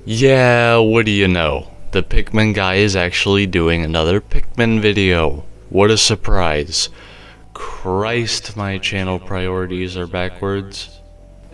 Yeah, what do you know? The Pikmin guy is actually doing another Pikmin video. What a surprise. Christ, my channel priorities are backwards.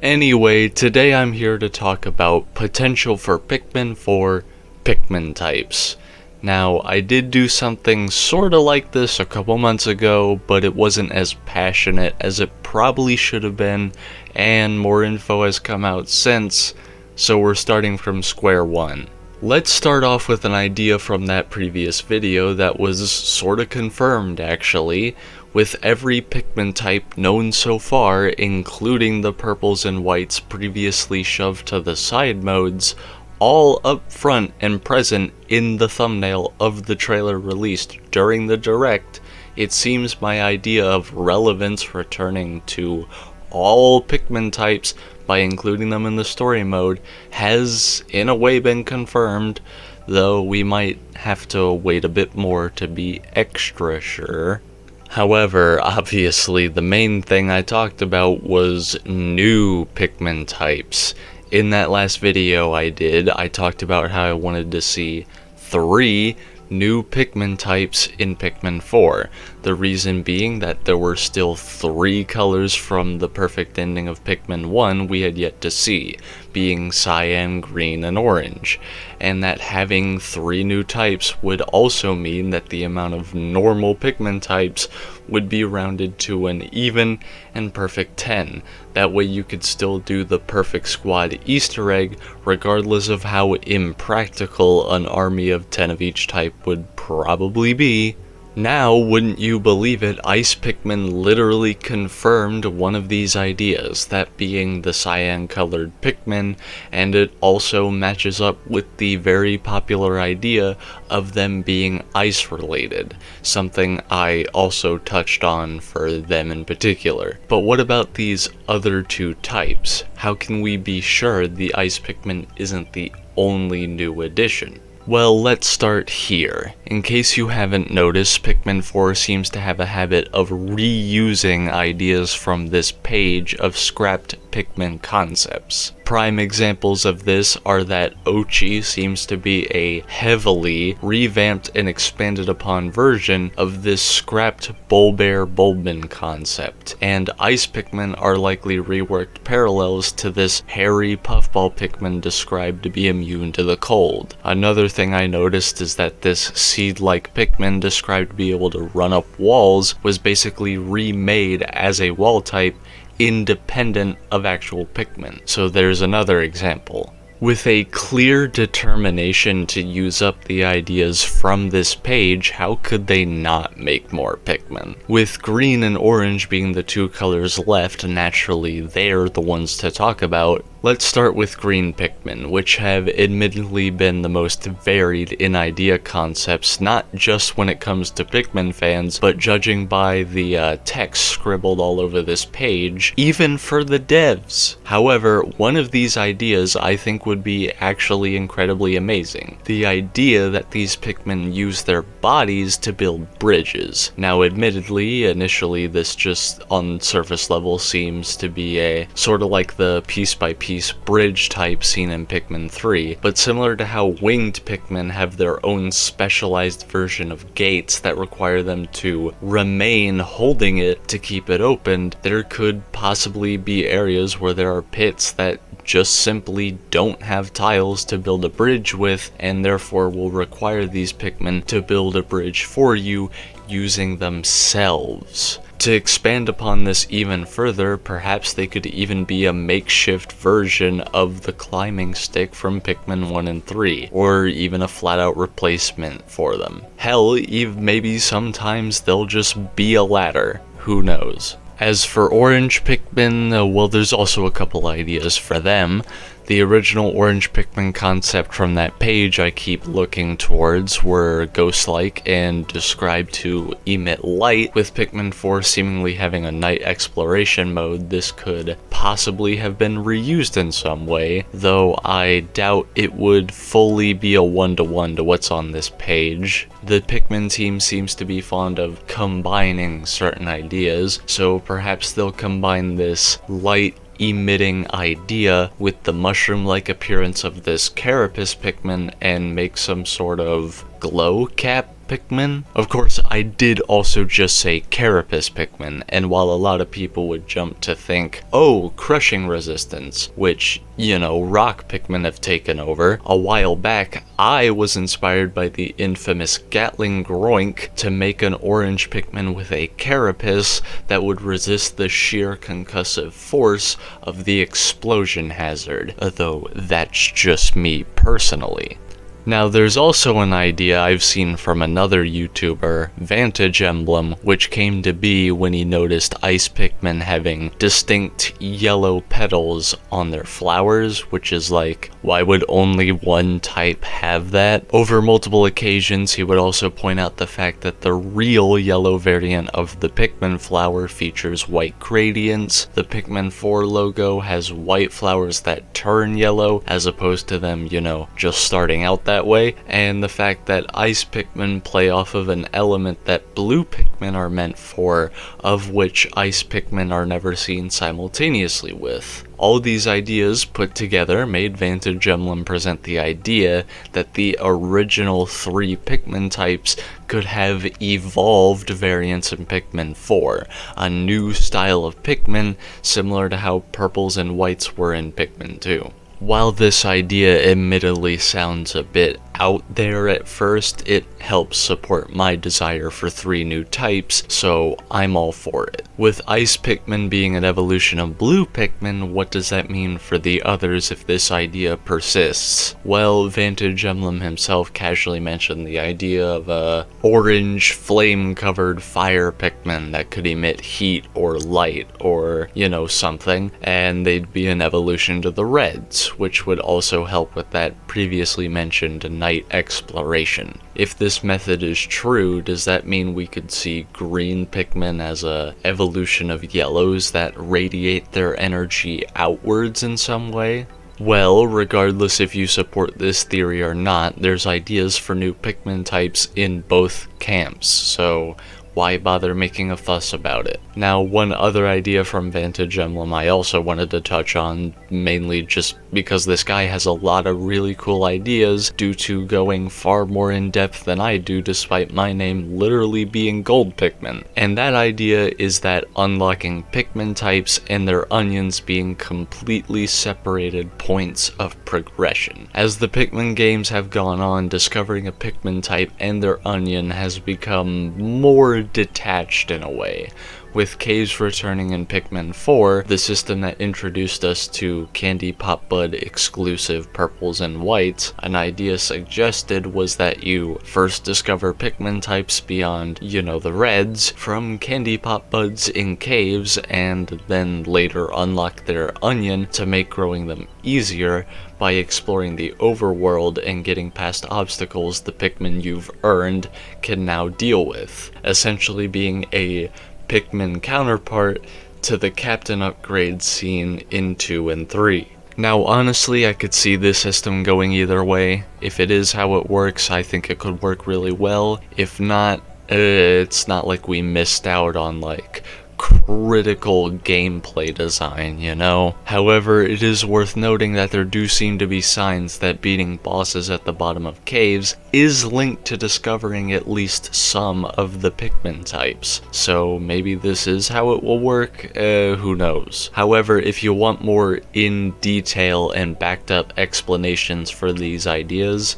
Anyway, today I'm here to talk about potential for Pikmin for Pikmin types. Now, I did do something sorta like this a couple months ago, but it wasn't as passionate as it probably should have been, and more info has come out since, so we're starting from square one. Let's start off with an idea from that previous video that was sorta confirmed actually, with every Pikmin type known so far, including the purples and whites previously shoved to the side modes, all up front and present in the thumbnail of the trailer released during the direct. It seems my idea of relevance returning to all Pikmin types by including them in the story mode has in a way been confirmed, though we might have to wait a bit more to be extra sure. However, obviously the main thing I talked about was new Pikmin types. In that last video I talked about how I wanted to see 3 new Pikmin types in Pikmin 4. The reason being that there were still 3 colors from the perfect ending of Pikmin 1 we had yet to see, being cyan, green, and orange, and that having 3 new types would also mean that the amount of normal Pikmin types would be rounded to an even and perfect 10. That way you could still do the perfect squad Easter egg regardless of how impractical an army of 10 of each type would probably be. Now, wouldn't you believe it, Ice Pikmin literally confirmed one of these ideas, that being the cyan-colored Pikmin, and it also matches up with the very popular idea of them being ice-related, something I also touched on for them in particular. But what about these other 2 types? How can we be sure the Ice Pikmin isn't the only new addition? Well, let's start here. In case you haven't noticed, Pikmin 4 seems to have a habit of reusing ideas from this page of scrapped Pikmin concepts. Prime examples of this are that Ochi seems to be a heavily revamped and expanded upon version of this scrapped Bulbair-Bulbin concept, and Ice Pikmin are likely reworked parallels to this hairy puffball Pikmin described to be immune to the cold. Another thing I noticed is that this seed-like Pikmin described to be able to run up walls was basically remade as a wall type independent of actual Pikmin. So there's another example. With a clear determination to use up the ideas from this page, how could they not make more Pikmin? With green and orange being the 2 colors left, naturally they're the ones to talk about. Let's start with green Pikmin, which have admittedly been the most varied in idea concepts, not just when it comes to Pikmin fans, but judging by the text scribbled all over this page, even for the devs. However, one of these ideas I think would be actually incredibly amazing. The idea that these Pikmin use their bodies to build bridges. Now admittedly, initially this just on surface level seems to be a sort of like the piece by piece bridge type seen in Pikmin 3, but similar to how winged Pikmin have their own specialized version of gates that require them to remain holding it to keep it opened, there could possibly be areas where there are pits that just simply don't have tiles to build a bridge with, and therefore will require these Pikmin to build a bridge for you using themselves. To expand upon this even further, perhaps they could even be a makeshift version of the climbing stick from Pikmin 1 and 3, or even a flat-out replacement for them. Hell, even maybe sometimes they'll just be a ladder, who knows. As for orange Pikmin, well, there's also a couple ideas for them. The original orange Pikmin concept from that page I keep looking towards were ghost-like and described to emit light. With Pikmin 4 seemingly having a night exploration mode, this could possibly have been reused in some way, though I doubt it would fully be a one-to-one to what's on this page. The Pikmin team seems to be fond of combining certain ideas, so perhaps they'll combine this light emitting idea with the mushroom-like appearance of this carapace Pikmin and make some sort of glow cap Pikmin. Of course, I did also just say carapace Pikmin, and while a lot of people would jump to think, oh, crushing resistance, which, you know, rock Pikmin have taken over, a while back, I was inspired by the infamous Gatling Groink to make an orange Pikmin with a carapace that would resist the sheer concussive force of the explosion hazard, though that's just me personally. Now, there's also an idea I've seen from another YouTuber, Vantage Emblem, which came to be when he noticed ice Pikmin having distinct yellow petals on their flowers, which is like, why would only one type have that? Over multiple occasions, he would also point out the fact that the real yellow variant of the Pikmin flower features white gradients. The Pikmin 4 logo has white flowers that turn yellow, as opposed to them, you know, just starting out that way, and the fact that ice Pikmin play off of an element that blue Pikmin are meant for, of which ice Pikmin are never seen simultaneously with. All these ideas put together made Vantage Emblem present the idea that the original 3 Pikmin types could have evolved variants in Pikmin 4, a new style of Pikmin similar to how purples and whites were in Pikmin 2. While this idea admittedly sounds a bit out there at first, it helps support my desire for 3 new types, so I'm all for it. With Ice Pikmin being an evolution of Blue Pikmin, what does that mean for the others if this idea persists? Well, Vantage Emblem himself casually mentioned the idea of a orange flame-covered fire Pikmin that could emit heat or light or, you know, something, and they'd be an evolution to the Reds, which would also help with that previously mentioned night exploration. If this method is true, does that mean we could see green Pikmin as a evolution of yellows that radiate their energy outwards in some way? Well, regardless if you support this theory or not, there's ideas for new Pikmin types in both camps, so why bother making a fuss about it? Now, one other idea from Vantage Emblem I also wanted to touch on, mainly just because this guy has a lot of really cool ideas due to going far more in depth than I do despite my name literally being Gold Pikmin. And that idea is that unlocking Pikmin types and their onions being completely separated points of progression. As the Pikmin games have gone on, discovering a Pikmin type and their onion has become more detached in a way. With caves returning in Pikmin 4, the system that introduced us to Candy Pop Bud exclusive purples and whites, an idea suggested was that you first discover Pikmin types beyond, you know, the Reds, from Candy Pop Buds in caves, and then later unlock their onion to make growing them easier by exploring the overworld and getting past obstacles the Pikmin you've earned can now deal with, essentially being a Pikmin counterpart to the Captain upgrade seen in 2 and 3. Now honestly, I could see this system going either way. If it is how it works, I think it could work really well. If not, it's not like we missed out on like critical gameplay design, you know? However, it is worth noting that there do seem to be signs that beating bosses at the bottom of caves is linked to discovering at least some of the Pikmin types. So maybe this is how it will work, who knows. However, if you want more in detail and backed up explanations for these ideas,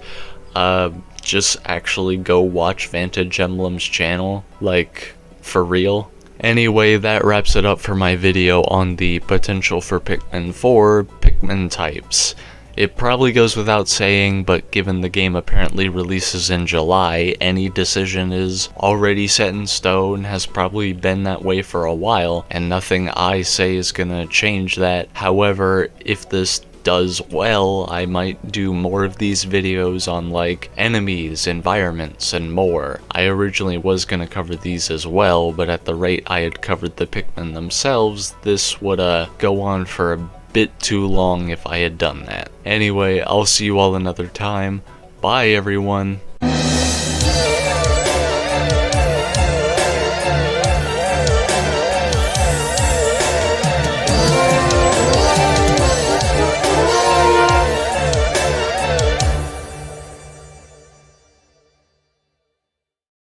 just actually go watch Vantage Emblem's channel, like, for real. Anyway, that wraps it up for my video on the potential for Pikmin 4 Pikmin types. It probably goes without saying, but given the game apparently releases in July, any decision is already set in stone, has probably been that way for a while, and nothing I say is gonna change that. However, if this does well, I might do more of these videos on like enemies, environments, and more. I originally was gonna cover these as well, but at the rate I had covered the Pikmin themselves, this would go on for a bit too long if I had done that. Anyway, I'll see you all another time. Bye everyone.